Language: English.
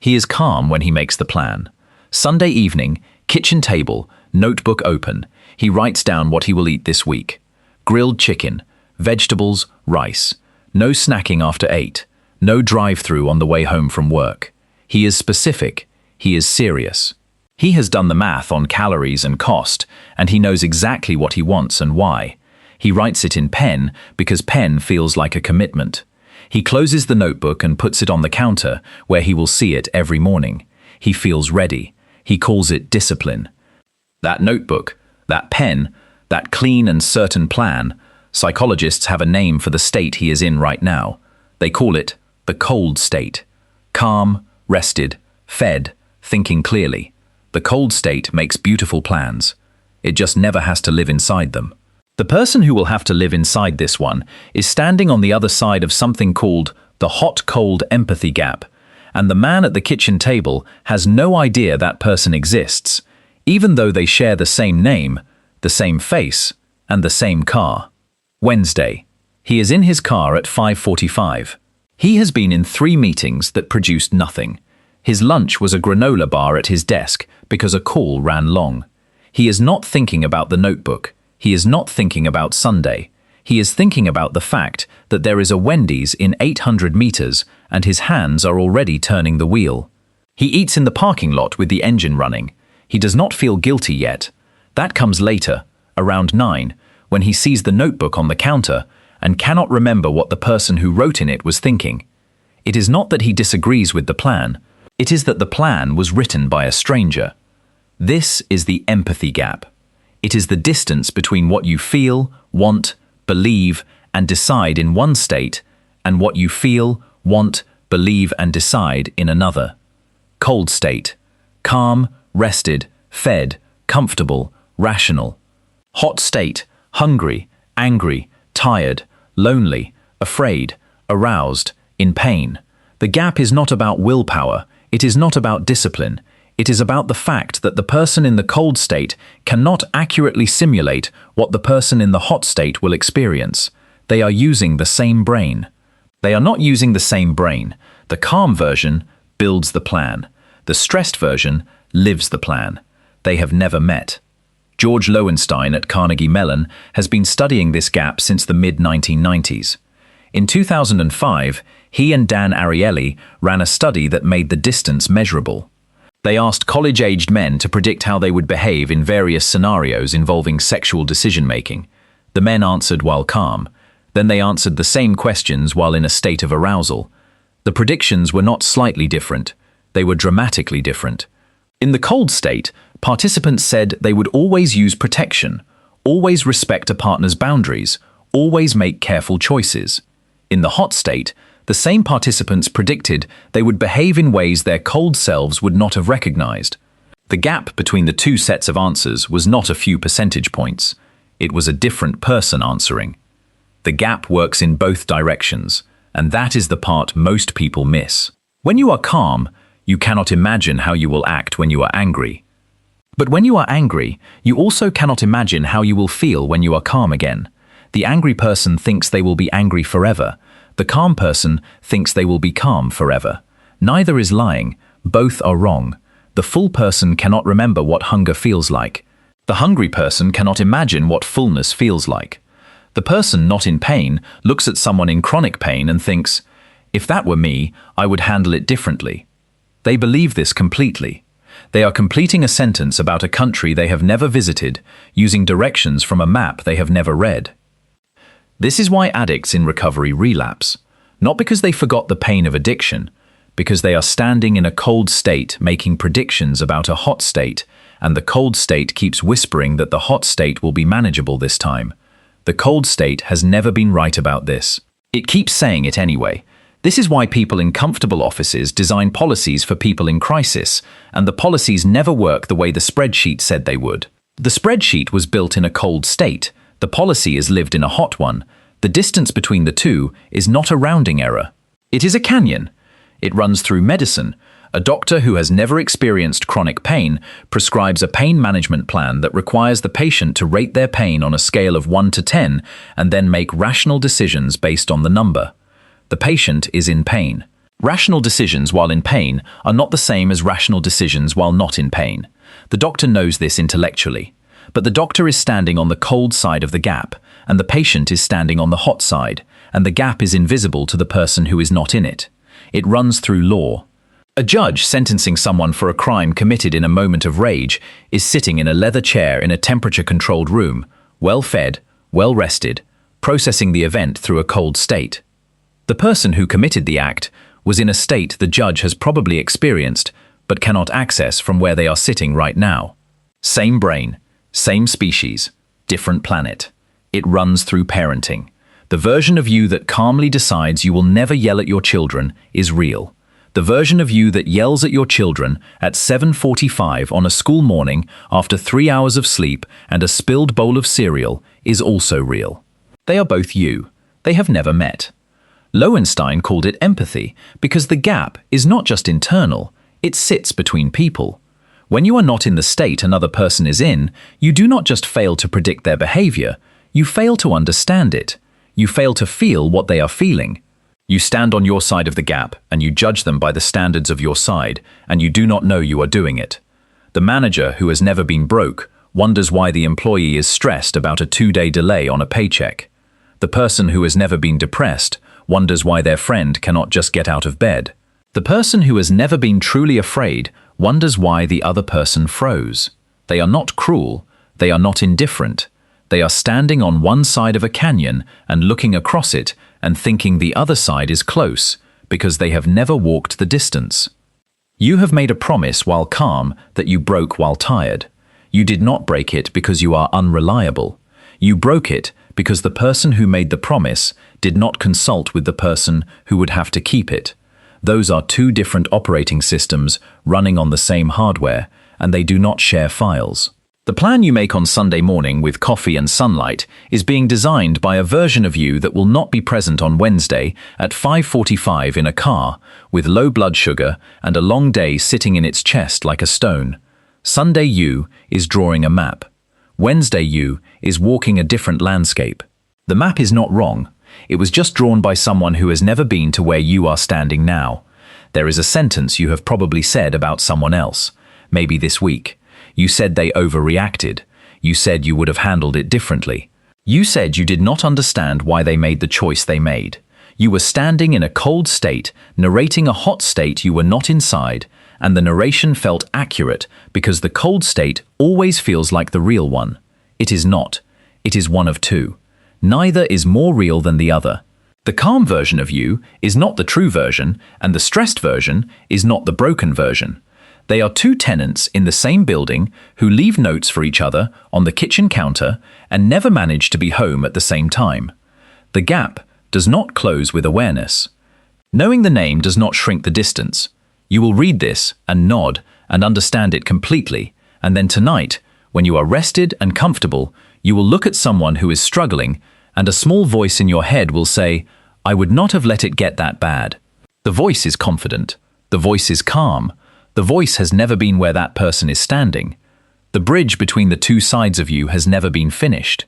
He is calm when he makes the plan. Sunday evening, kitchen table, notebook open. He writes down what he will eat this week. Grilled chicken, vegetables, rice. No snacking after 8. No drive-through on the way home from work. He is specific. He is serious. He has done the math on calories and cost, and he knows exactly what he wants and why. He writes it in pen because pen feels like a commitment. He closes the notebook and puts it on the counter where he will see it every morning. He feels ready. He calls it discipline. That notebook, that pen, that clean and certain plan, psychologists have a name for the state he is in right now. They call it the cold state. Calm, rested, fed, thinking clearly. The cold state makes beautiful plans. It just never has to live inside them. The person who will have to live inside this one is standing on the other side of something called the hot-cold empathy gap, and the man at the kitchen table has no idea that person exists, even though they share the same name, the same face, and the same car. Wednesday. He is in his car at 5:45. He has been in 3 meetings that produced nothing. His lunch was a granola bar at his desk because a call ran long. He is not thinking about the notebook. He is not thinking about Sunday. He is thinking about the fact that there is a Wendy's in 800 meters and his hands are already turning the wheel. He eats in the parking lot with the engine running. He does not feel guilty yet. That comes later, around 9, when he sees the notebook on the counter and cannot remember what the person who wrote in it was thinking. It is not that he disagrees with the plan. It is that the plan was written by a stranger. This is the empathy gap. It is the distance between what you feel, want, believe, and decide in one state and what you feel, want, believe, and decide in another. Cold state. Calm, rested, fed, comfortable, rational. Hot state. Hungry, angry, tired, lonely, afraid, aroused, in pain. The gap is not about willpower. It is not about discipline. It is about the fact that the person in the cold state cannot accurately simulate what the person in the hot state will experience. They are using the same brain. They are not using the same brain. The calm version builds the plan. The stressed version lives the plan. They have never met. George Loewenstein at Carnegie Mellon has been studying this gap since the mid-1990s. In 2005, he and Dan Ariely ran a study that made the distance measurable. They asked college-aged men to predict how they would behave in various scenarios involving sexual decision-making. The men answered while calm. Then they answered the same questions while in a state of arousal. The predictions were not slightly different. They were dramatically different. In the cold state, participants said they would always use protection, always respect a partner's boundaries, always make careful choices. In the hot state, the same participants predicted they would behave in ways their cold selves would not have recognized. The gap between the two sets of answers was not a few percentage points. It was a different person answering. The gap works in both directions, and that is the part most people miss. When you are calm, you cannot imagine how you will act when you are angry. But when you are angry, you also cannot imagine how you will feel when you are calm again. The angry person thinks they will be angry forever. The calm person thinks they will be calm forever. Neither is lying. Both are wrong. The full person cannot remember what hunger feels like. The hungry person cannot imagine what fullness feels like. The person not in pain looks at someone in chronic pain and thinks, if that were me, I would handle it differently. They believe this completely. They are completing a sentence about a country they have never visited, using directions from a map they have never read. This is why addicts in recovery relapse, not because they forgot the pain of addiction, because they are standing in a cold state making predictions about a hot state, and the cold state keeps whispering that the hot state will be manageable this time. The cold state has never been right about this. It keeps saying it anyway. This is why people in comfortable offices design policies for people in crisis, and the policies never work the way the spreadsheet said they would. The spreadsheet was built in a cold state. The policy is lived in a hot one. The distance between the two is not a rounding error. It is a canyon. It runs through medicine. A doctor who has never experienced chronic pain prescribes a pain management plan that requires the patient to rate their pain on a scale of 1 to 10 and then make rational decisions based on the number. The patient is in pain. Rational decisions while in pain are not the same as rational decisions while not in pain. The doctor knows this intellectually, but the doctor is standing on the cold side of the gap, and the patient is standing on the hot side, and the gap is invisible to the person who is not in it. It runs through law. A judge sentencing someone for a crime committed in a moment of rage is sitting in a leather chair in a temperature-controlled room, well-fed, well-rested, processing the event through a cold state. The person who committed the act was in a state the judge has probably experienced but cannot access from where they are sitting right now. Same brain, same species, different planet. It runs through parenting. The version of you that calmly decides you will never yell at your children is real. The version of you that yells at your children at 7:45 on a school morning after 3 hours of sleep and a spilled bowl of cereal is also real. They are both you. They have never met. Loewenstein called it empathy because the gap is not just internal, it sits between people. When you are not in the state another person is in, you do not just fail to predict their behavior, you fail to understand it. You fail to feel what they are feeling. You stand on your side of the gap and you judge them by the standards of your side, and you do not know you are doing it. The manager who has never been broke wonders why the employee is stressed about a 2-day delay on a paycheck. The person who has never been depressed wonders why their friend cannot just get out of bed. The person who has never been truly afraid wonders why the other person froze. They are not cruel, they are not indifferent. They are standing on one side of a canyon and looking across it and thinking the other side is close because they have never walked the distance. You have made a promise while calm that you broke while tired. You did not break it because you are unreliable. You broke it because the person who made the promise did not consult with the person who would have to keep it. Those are two different operating systems running on the same hardware, and they do not share files. The plan you make on Sunday morning with coffee and sunlight is being designed by a version of you that will not be present on Wednesday at 5:45 in a car with low blood sugar and a long day sitting in its chest like a stone. Sunday you is drawing a map. Wednesday you is walking a different landscape. The map is not wrong. It was just drawn by someone who has never been to where you are standing now. There is a sentence you have probably said about someone else, maybe this week. You said they overreacted. You said you would have handled it differently. You said you did not understand why they made the choice they made. You were standing in a cold state, narrating a hot state you were not inside, and the narration felt accurate because the cold state always feels like the real one. It is not. It is one of two. Neither is more real than the other. The calm version of you is not the true version, and the stressed version is not the broken version. They are two tenants in the same building who leave notes for each other on the kitchen counter and never manage to be home at the same time. The gap does not close with awareness. Knowing the name does not shrink the distance. You will read this and nod and understand it completely, and then tonight, when you are rested and comfortable, you will look at someone who is struggling, and a small voice in your head will say, "I would not have let it get that bad." The voice is confident. The voice is calm. The voice has never been where that person is standing. The bridge between the two sides of you has never been finished.